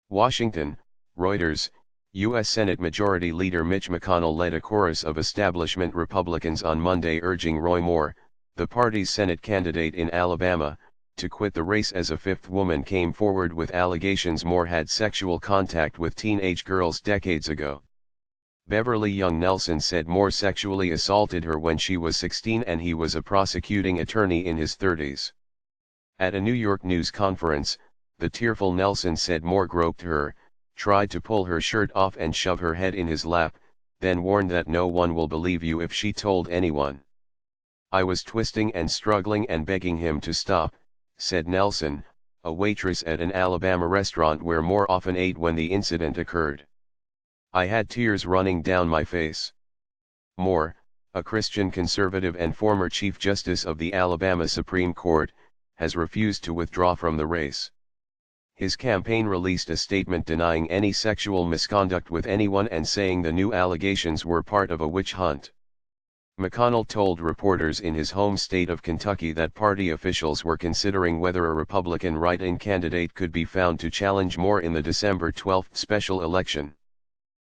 Washington, Reuters, U.S. Senate Majority Leader Mitch McConnell led a chorus of establishment Republicans on Monday urging Roy Moore, the party's Senate candidate in Alabama, to quit the race as a fifth woman came forward with allegations Moore had sexual contact with teenage girls decades ago. Beverly Young Nelson said Moore sexually assaulted her when she was 16 and he was a prosecuting attorney in his 30s. At a New York news conference, the tearful Nelson said Moore groped her, tried to pull her shirt off and shove her head in his lap, then warned that no one will believe you if she told anyone. I was twisting and struggling and begging him to stop, said Nelson, a waitress at an Alabama restaurant where Moore often ate when the incident occurred. I had tears running down my face. Moore, a Christian conservative and former Chief Justice of the Alabama Supreme Court, has refused to withdraw from the race. His campaign released a statement denying any sexual misconduct with anyone and saying the new allegations were part of a witch hunt. McConnell told reporters in his home state of Kentucky that party officials were considering whether a Republican write-in candidate could be found to challenge Moore in the December 12 special election.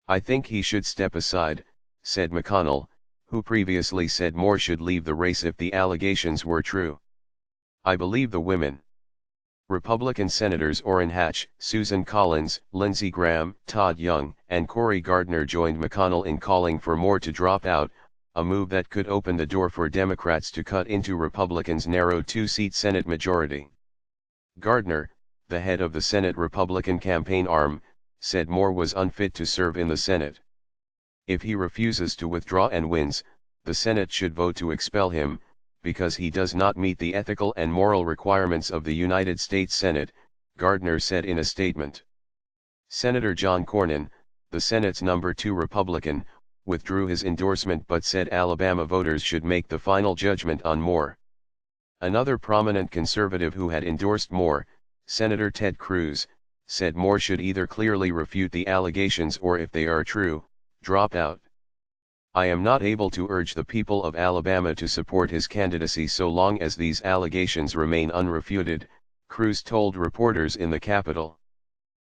I think he should step aside, said McConnell, who previously said Moore should leave the race if the allegations were true. I believe the women. Republican Senators Orrin Hatch, Susan Collins, Lindsey Graham, Todd Young, and Cory Gardner joined McConnell in calling for Moore to drop out, a move that could open the door for Democrats to cut into Republicans' narrow two-seat Senate majority. Gardner, the head of the Senate Republican campaign arm, said Moore was unfit to serve in the Senate. If he refuses to withdraw and wins, the Senate should vote to expel him, because he does not meet the ethical and moral requirements of the United States Senate, Gardner said in a statement. Senator John Cornyn, the Senate's number 2 Republican, withdrew his endorsement but said Alabama voters should make the final judgment on Moore. Another prominent conservative who had endorsed Moore, Senator Ted Cruz, said Moore should either clearly refute the allegations or, if they are true, drop out. I am not able to urge the people of Alabama to support his candidacy so long as these allegations remain unrefuted, Cruz told reporters in the Capitol.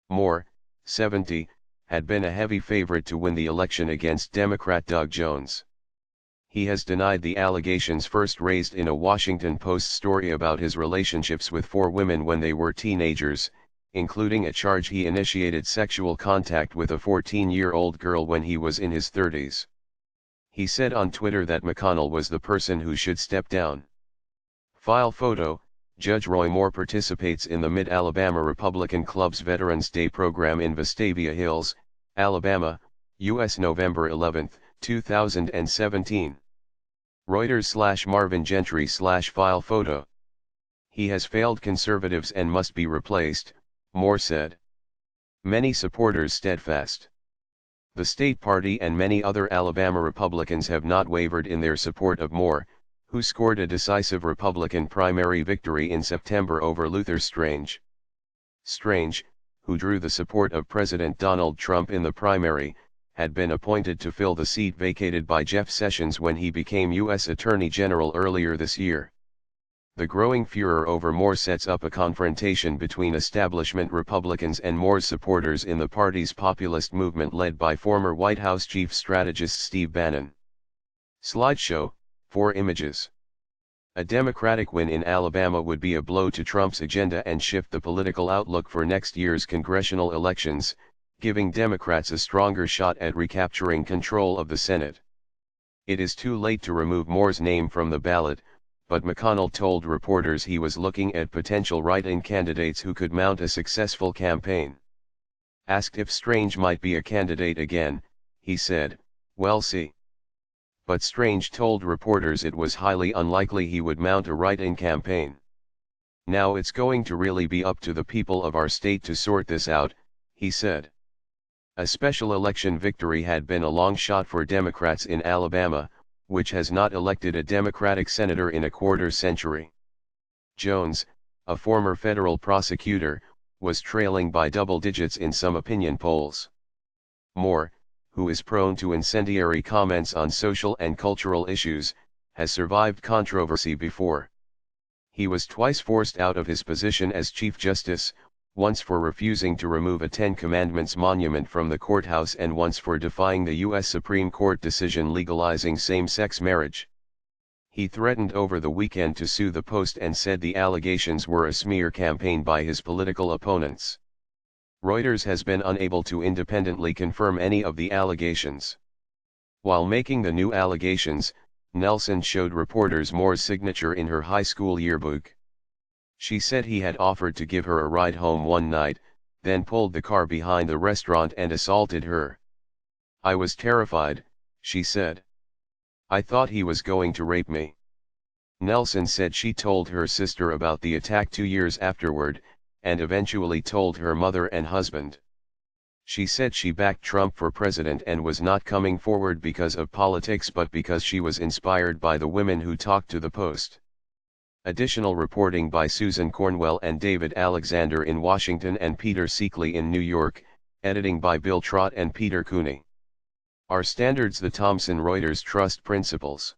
Moore, 70, had been a heavy favorite to win the election against Democrat Doug Jones. He has denied the allegations first raised in a Washington Post story about his relationships with 4 women when they were teenagers, including a charge he initiated sexual contact with a 14-year-old girl when he was in his 30s. He said on Twitter that McConnell was the person who should step down. File photo: Judge Roy Moore participates in the Mid-Alabama Republican Club's Veterans Day program in Vestavia Hills, Alabama, U.S. November 11, 2017. Reuters/Marvin Gentry/file photo. He has failed conservatives and must be replaced, Moore said. Many supporters steadfast. The state party and many other Alabama Republicans have not wavered in their support of Moore, who scored a decisive Republican primary victory in September over Luther Strange. Strange, who drew the support of President Donald Trump in the primary, had been appointed to fill the seat vacated by Jeff Sessions when he became U.S. Attorney General earlier this year. The growing furor over Moore sets up a confrontation between establishment Republicans and Moore's supporters in the party's populist movement led by former White House chief strategist Steve Bannon. Slideshow, 4 images. A Democratic win in Alabama would be a blow to Trump's agenda and shift the political outlook for next year's congressional elections, giving Democrats a stronger shot at recapturing control of the Senate. It is too late to remove Moore's name from the ballot, but McConnell told reporters he was looking at potential write-in candidates who could mount a successful campaign. Asked if Strange might be a candidate again, he said, "We'll see." But Strange told reporters it was highly unlikely he would mount a write-in campaign. "Now it's going to really be up to the people of our state to sort this out," he said. A special election victory had been a long shot for Democrats in Alabama, which has not elected a Democratic senator in a quarter century. Jones, a former federal prosecutor, was trailing by double digits in some opinion polls. Moore, who is prone to incendiary comments on social and cultural issues, has survived controversy before. He was twice forced out of his position as Chief Justice, once for refusing to remove a Ten Commandments monument from the courthouse and once for defying the U.S. Supreme Court decision legalizing same-sex marriage. He threatened over the weekend to sue the Post and said the allegations were a smear campaign by his political opponents. Reuters has been unable to independently confirm any of the allegations. While making the new allegations, Nelson showed reporters Moore's signature in her high school yearbook. She said he had offered to give her a ride home one night, then pulled the car behind the restaurant and assaulted her. "I was terrified," she said. "I thought he was going to rape me." Nelson said she told her sister about the attack 2 years afterward, and eventually told her mother and husband. She said she backed Trump for president and was not coming forward because of politics but because she was inspired by the women who talked to the Post. Additional reporting by Susan Cornwell and David Alexander in Washington and Peter Seekley in New York, editing by Bill Trott and Peter Cooney. Our standards: the Thomson Reuters Trust Principles.